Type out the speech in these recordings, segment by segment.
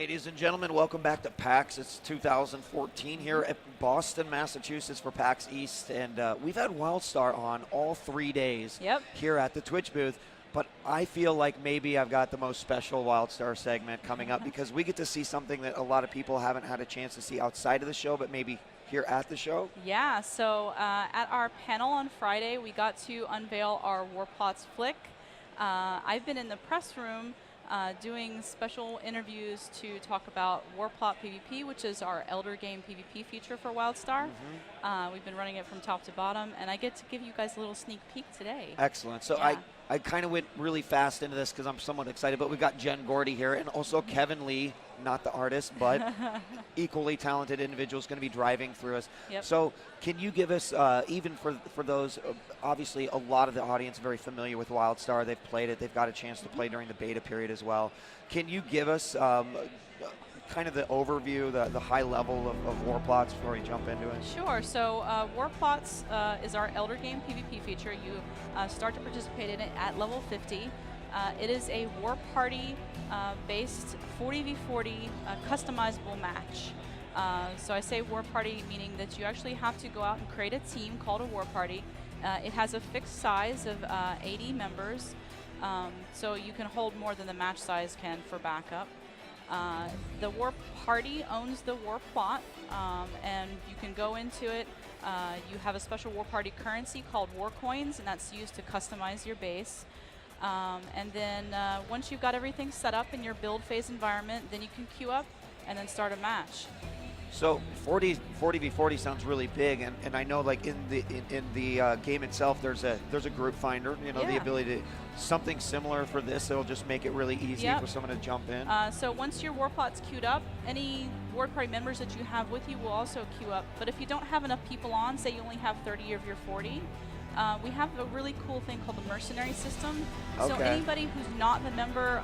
Ladies and gentlemen, welcome back to PAX. It's 2014 here at Boston, Massachusetts for PAX East, and we've had WildStar on all 3 days here at the Twitch booth, but I feel like maybe I've got the most special WildStar segment coming up because we get to see something that a lot of people haven't had a chance to see outside of the show, but maybe here at the show. Yeah, so at our panel on Friday, we got to unveil our Warplots flick. I've been in the press room doing special interviews to talk about Warplot PvP, which is our Elder Game PvP feature for WildStar. We've been running it from top to bottom, and I get to give you guys a little sneak peek today. Excellent. So yeah. I kind of went really fast into this because I'm somewhat excited, but we've got Jen Gordy here, and also Kevin Lee, not the artist, but equally talented individual, is going to be driving through us. So can you give us, even for those, obviously a lot of the audience are very familiar with WildStar. They've played it. They've got a chance to play during the beta period as well. Can you give us kind of the overview, the high level of Warplots before we jump into it? Sure. So Warplots is our Elder Game PvP feature. You start to participate in it at level 50. It is a War Party based 40v40 customizable match. So I say War Party meaning that you actually have to go out and create a team called a War Party. It has a fixed size of 80 members, so you can hold more than the match size can for backup. The War Party owns the War Plot, and you can go into it. You have a special War Party currency called War Coins, and that's used to customize your base. And then once you've got everything set up in your build phase environment, then you can queue up and then start a match. So 40v40 sounds really big, and I know like in the game itself there's a group finder, you know, the ability to something similar for this. It'll just make it really easy for someone to jump in. So once your Warplot's queued up, any War Party members that you have with you will also queue up. But if you don't have enough people on, say you only have 30 of your 40, we have a really cool thing called the mercenary system. So anybody who's not a member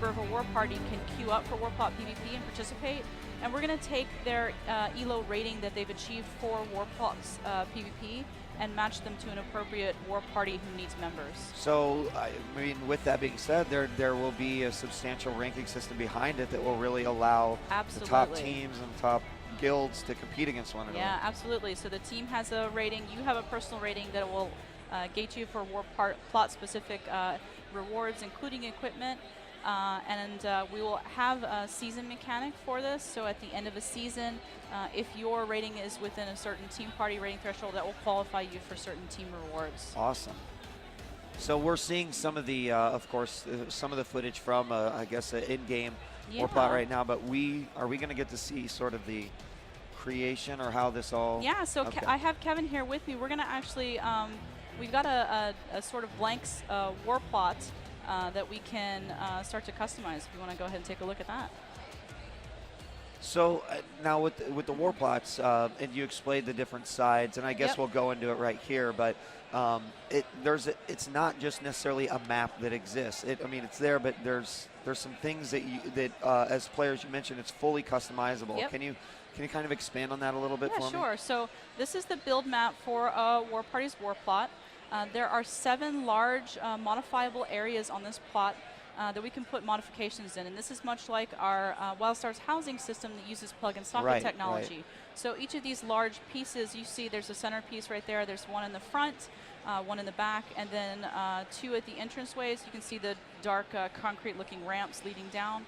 of a War Party can queue up for Warplot PvP and participate. And we're going to take their ELO rating that they've achieved for Warplots PvP and match them to an appropriate War Party who needs members. So, I mean, with that being said, there will be a substantial ranking system behind it that will really allow the top teams and top guilds to compete against one another. Yeah, absolutely. So the team has a rating. You have a personal rating that will gate you for Warplot-specific rewards, including equipment. We will have a season mechanic for this. So at the end of a season, if your rating is within a certain team party rating threshold, that will qualify you for certain team rewards. Awesome. So we're seeing some of the, of course, some of the footage from, I guess, in-game Warplot right now. But are we going to get to see sort of the creation or how this all? Yeah. So I have Kevin here with me. We're going to actually, we've got a sort of blanks Warplot that we can start to customize. If you want to go ahead and take a look at that. So now with the Warplots, and you explained the different sides, and I guess we'll go into it right here. But it's not just necessarily a map that exists. I mean, it's there, but there's some things that as players you mentioned, it's fully customizable. Can you kind of expand on that a little bit for me? Yeah, sure. So this is the build map for War Party's Warplot. There are 7 large modifiable areas on this plot that we can put modifications in, and this is much like our WildStar's housing system that uses plug-and-socket technology. So each of these large pieces, you see there's a centerpiece right there, there's one in the front, one in the back, and then 2 at the entranceways. You can see the dark concrete-looking ramps leading down,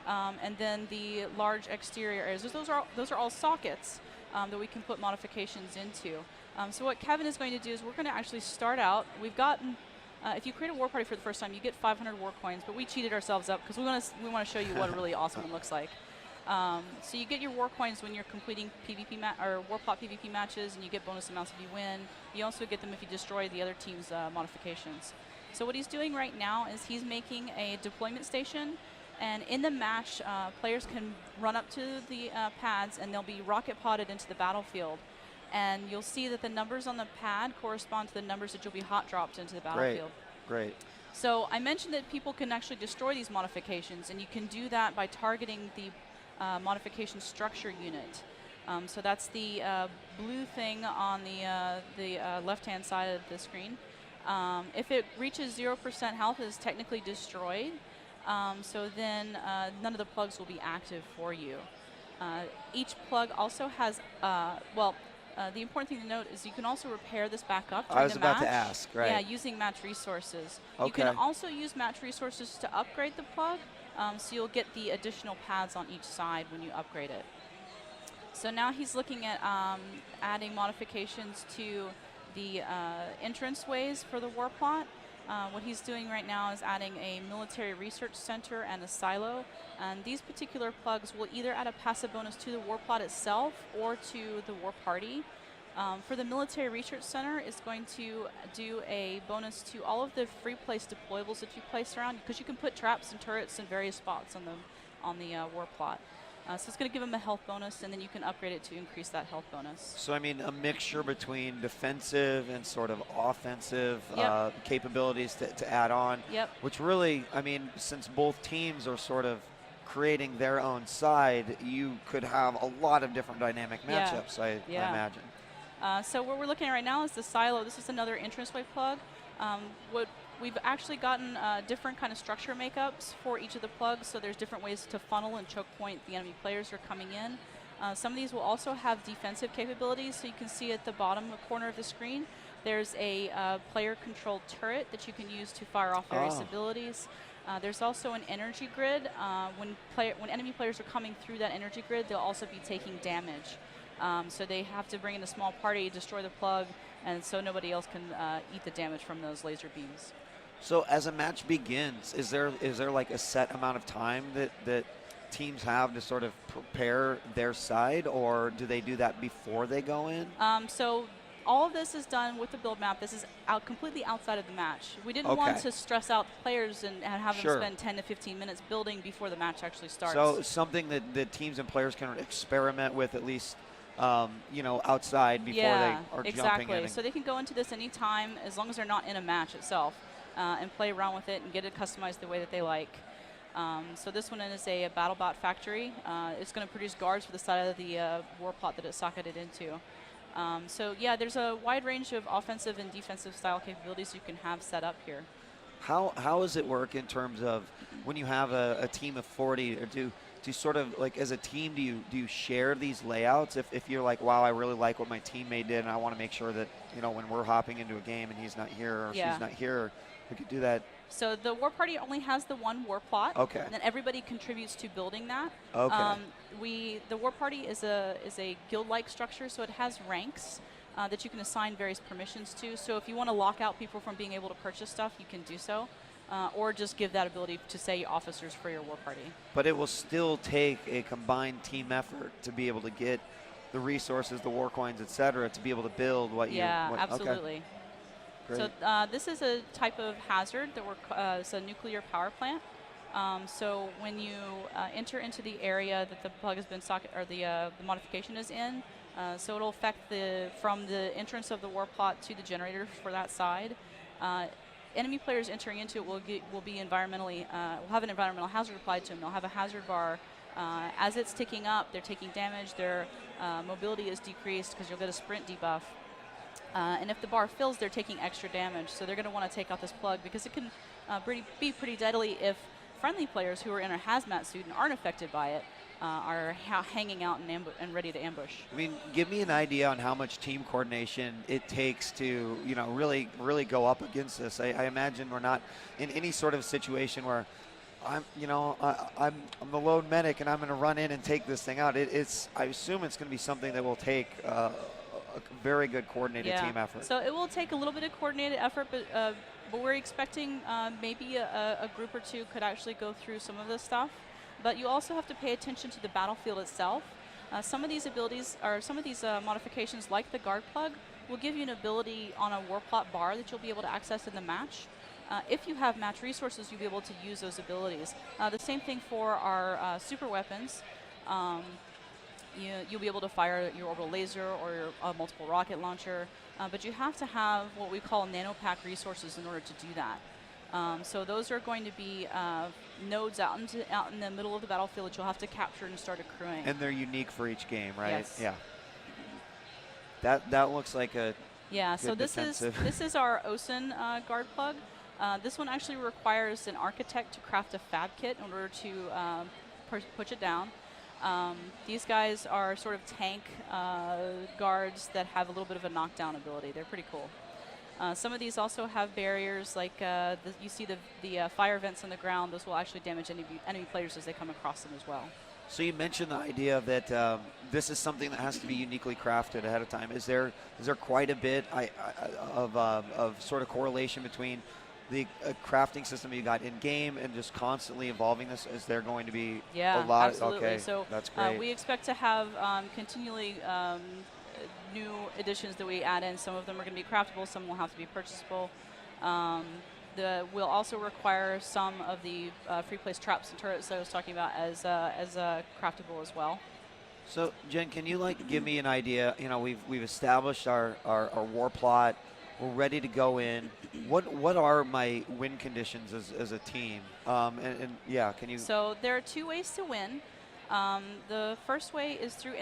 and then the large exterior areas. Those are all sockets that we can put modifications into. So what Kevin is going to do is we're going to actually start out. We've gotten, if you create a War Party for the first time, you get 500 War Coins, but we cheated ourselves up because we want to show you what a really awesome one looks like. So you get your War Coins when you're completing PvP or Warplot PvP matches, and you get bonus amounts if you win. You also get them if you destroy the other team's modifications. So what he's doing right now is he's making a deployment station, and in the match, players can run up to the pads, and they'll be rocket podded into the battlefield. And you'll see that the numbers on the pad correspond to the numbers that you'll be hot dropped into the battlefield. Great. So I mentioned that people can actually destroy these modifications, and you can do that by targeting the modification structure unit. So that's the blue thing on the left-hand side of the screen. If it reaches 0% health, it is technically destroyed. So then none of the plugs will be active for you. Each plug also has, the important thing to note is you can also repair this back up during the match. I was about to ask, right? Yeah, using match resources. Okay. You can also use match resources to upgrade the plug, so you'll get the additional pads on each side when you upgrade it. So now he's looking at adding modifications to the entranceways for the Warplot. What he's doing right now is adding a military research center and a silo. And these particular plugs will either add a passive bonus to the Warplot itself or to the War Party. For the military research center, it's going to do a bonus to all of the free place deployables that you place around, because you can put traps and turrets in various spots on the Warplot. So it's going to give them a health bonus, and then you can upgrade it to increase that health bonus. So, I mean, a mixture between defensive and sort of offensive capabilities to add on. Yep. Which really, I mean, since both teams are sort of creating their own side, you could have a lot of different dynamic matchups, I imagine. So what we're looking at right now is the silo. This is another entranceway plug. We've actually gotten different kind of structure makeups for each of the plugs, so there's different ways to funnel and choke point the enemy players who are coming in. Some of these will also have defensive capabilities, so you can see at the bottom corner of the screen, there's a player-controlled turret that you can use to fire off various abilities. There's also an energy grid. When enemy players are coming through that energy grid, they'll also be taking damage. So they have to bring in a small party, destroy the plug, and so nobody else can eat the damage from those laser beams. So as a match begins, is there like a set amount of time that teams have to sort of prepare their side, or do they do that before they go in? So all of this is done with the build map. This is completely outside of the match. We didn't want to stress out the players and have them spend 10 to 15 minutes building before the match actually starts. So something that teams and players can experiment with at least, outside before they are jumping in. So they can go into this anytime as long as they're not in a match itself. And play around with it and get it customized the way that they like. So this one is a BattleBot factory. It's going to produce guards for the side of the Warplot that it's socketed into. So yeah, there's a wide range of offensive and defensive style capabilities you can have set up here. How does it work in terms of when you have a team of 40, or do sort of like as a team, do you share these layouts? If you're like, wow, I really like what my teammate did, and I want to make sure that when we're hopping into a game and he's not here or she's not here, we could do that. So the War Party only has the one Warplot. Okay. And then everybody contributes to building that. Okay. The War Party is a guild-like structure, so it has ranks that you can assign various permissions to. So if you want to lock out people from being able to purchase stuff, you can do so. Or just give that ability to, say, officers for your War Party. But it will still take a combined team effort to be able to get the resources, the war coins, etc., to be able to build what you... Yeah, absolutely. Okay. So this is a type of hazard that it's a nuclear power plant. So when you enter into the area that the plug has been the modification is in, so it'll affect from the entrance of the Warplot to the generator for that side. Enemy players entering into it will be environmentally will have an environmental hazard applied to them. They'll have a hazard bar. As it's ticking up, they're taking damage. Their mobility is decreased because you'll get a sprint debuff. And if the bar fills, they're taking extra damage. So they're going to want to take out this plug because it can be pretty deadly if friendly players who are in a hazmat suit and aren't affected by it are hanging out and ready to ambush. I mean, give me an idea on how much team coordination it takes to, really go up against this. I imagine we're not in any sort of situation where I'm the lone medic and I'm going to run in and take this thing out. I assume it's going to be something that will take a very good coordinated team effort. So it will take a little bit of coordinated effort, but we're expecting maybe a group or two could actually go through some of this stuff. But you also have to pay attention to the battlefield itself. Some of these abilities, or some of these modifications, like the guard plug, will give you an ability on a Warplot bar that you'll be able to access in the match. If you have match resources, you'll be able to use those abilities. The same thing for our super weapons. You'll be able to fire your orbital laser or your multiple rocket launcher, but you have to have what we call nanopack resources in order to do that. So those are going to be nodes out in the middle of the battlefield that you'll have to capture and start accruing. And they're unique for each game, right? Yes. Yeah. That looks like a so this is our OSIN guard plug. This one actually requires an architect to craft a fab kit in order to push it down. These guys are sort of tank guards that have a little bit of a knockdown ability. They're pretty cool. Some of these also have barriers, like you see the fire vents on the ground. Those will actually damage enemy players as they come across them as well. So you mentioned the idea that this is something that has to be uniquely crafted ahead of time. Is there quite a bit of sort of correlation between the crafting system you got in game and just constantly evolving this? Is there going to be a lot? Absolutely. Okay, so that's great. We expect to have continually new additions that we add in. Some of them are going to be craftable, some will have to be purchasable. We'll also require some of the free place traps and turrets that I was talking about as craftable as well. So Jen, can you give me an idea? You know, we've established our war plot. We're ready to go in. What are my win conditions as a team? And yeah, can you? So there are 2 ways to win. The first way is through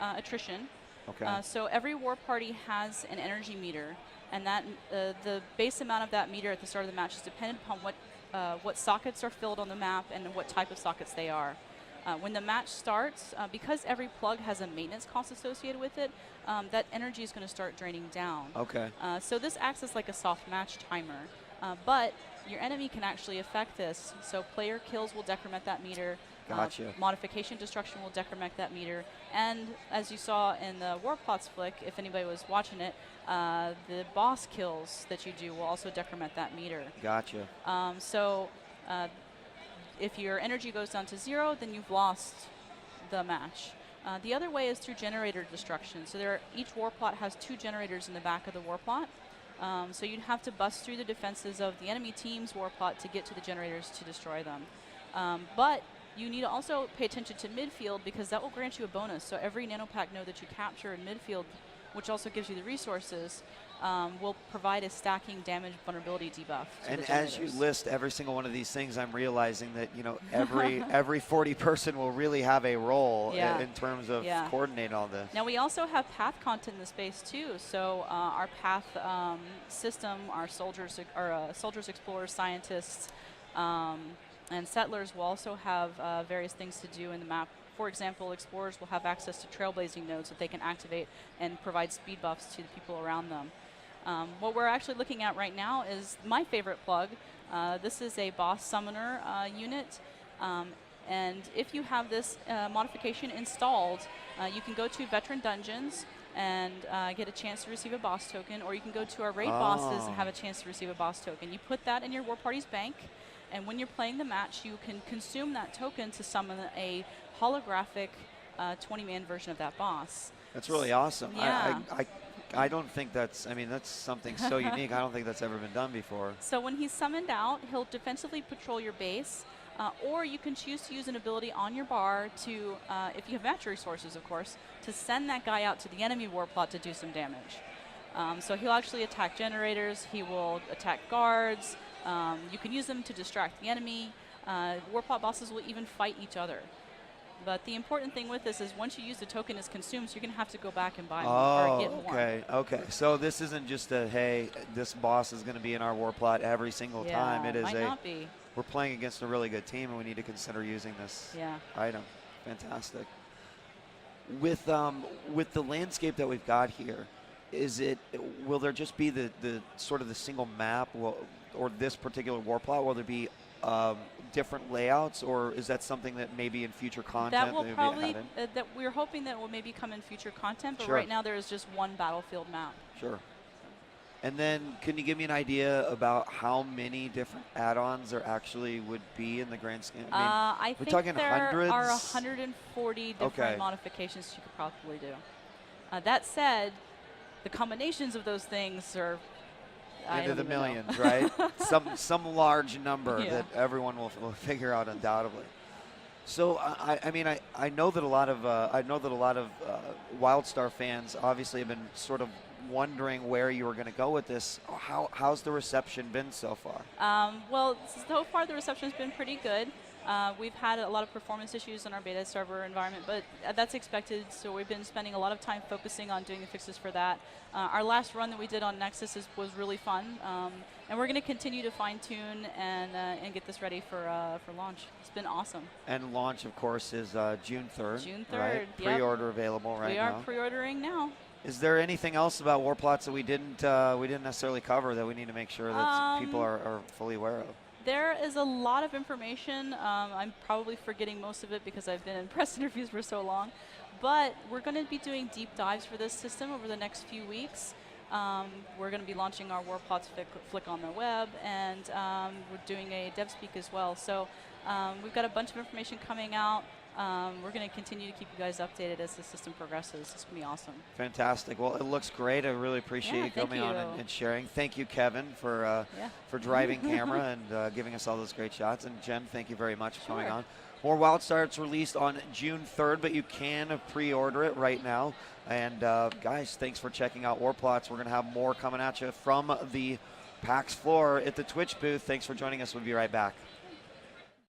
attrition. Okay. So every war party has an energy meter, and that the base amount of that meter at the start of the match is dependent upon what sockets are filled on the map and what type of sockets they are. When the match starts, because every plug has a maintenance cost associated with it, that energy is going to start draining down. Okay. So this acts as like a soft match timer, but your enemy can actually affect this. So player kills will decrement that meter. Gotcha. Modification destruction will decrement that meter. And as you saw in the Warplots flick, if anybody was watching it, the boss kills that you do will also decrement that meter. Gotcha. If your energy goes down to 0, then you've lost the match. The other way is through generator destruction. So each warplot has 2 generators in the back of the warplot. So you'd have to bust through the defenses of the enemy team's warplot to get to the generators to destroy them. But you need to also pay attention to midfield, because that will grant you a bonus. So every nanopack node that you capture in midfield, which also gives you the resources, will provide a stacking damage vulnerability debuff. And as you list every single one of these things, I'm realizing that every 40 person will really have a role in terms of coordinating all this. Now we also have path content in the space too. So our path system, our soldiers, explorers, scientists, and settlers will also have various things to do in the map. For example, explorers will have access to trailblazing nodes that they can activate and provide speed buffs to the people around them. What we're actually looking at right now is my favorite plug. This is a boss summoner unit. And if you have this modification installed, you can go to veteran dungeons and get a chance to receive a boss token, or you can go to our raid bosses and have a chance to receive a boss token. You put that in your war party's bank, and when you're playing the match, you can consume that token to summon a holographic 20-man version of that boss. That's really awesome. Yeah. I don't think that's something so unique. I don't think that's ever been done before. So when he's summoned out, he'll defensively patrol your base, or you can choose to use an ability on your bar to, if you have match resources, of course, to send that guy out to the enemy warplot to do some damage. So he'll actually attack generators, he will attack guards, you can use them to distract the enemy. Warplot bosses will even fight each other. But the important thing with this is once you use the token is consumed, so you're going to have to go back and buy more or get more. Okay. So this isn't just a, hey, this boss is going to be in our war plot every single time. It is might not be. We're playing against a really good team, and we need to consider using this item. Fantastic. With the landscape that we've got here, will there just be the sort of the single map, or this particular war plot? Will there be different layouts, or is that something that maybe in future content that will probably that we're hoping that will maybe come in future content, but right now there is just one battlefield map. Sure. And then can you give me an idea about how many different add-ons there actually would be in the grand scheme? I we're think talking there hundreds? are 140 different modifications you could probably do. That said, the combinations of those things are into the millions, right? some large number that everyone will figure out undoubtedly. So I know that a lot of WildStar fans obviously have been sort of wondering where you were going to go with this. How's the reception been so far? Well, so far the reception has been pretty good. We've had a lot of performance issues in our beta server environment, but that's expected, so we've been spending a lot of time focusing on doing the fixes for that. Our last run that we did on Nexus was really fun, and we're going to continue to fine-tune and get this ready for launch. It's been awesome. And launch, of course, is June 3rd. June 3rd, right? Yep. Pre-order available right now. We are pre-ordering now. Is there anything else about Warplots that we didn't necessarily cover that we need to make sure that people are fully aware of? There is a lot of information. I'm probably forgetting most of it because I've been in press interviews for so long. But we're going to be doing deep dives for this system over the next few weeks. We're going to be launching our Warplots flick on the web, and we're doing a dev speak as well. So we've got a bunch of information coming out. We're going to continue to keep you guys updated as the system progresses. It's going to be awesome. Fantastic. Well, it looks great. I really appreciate you coming on and sharing. Thank you, Kevin, for driving camera and giving us all those great shots. And Jen, thank you very much for coming on. More WildStar, it's released on June 3rd, but you can pre-order it right now. And guys, thanks for checking out Warplots. We're going to have more coming at you from the PAX floor at the Twitch booth. Thanks for joining us. We'll be right back.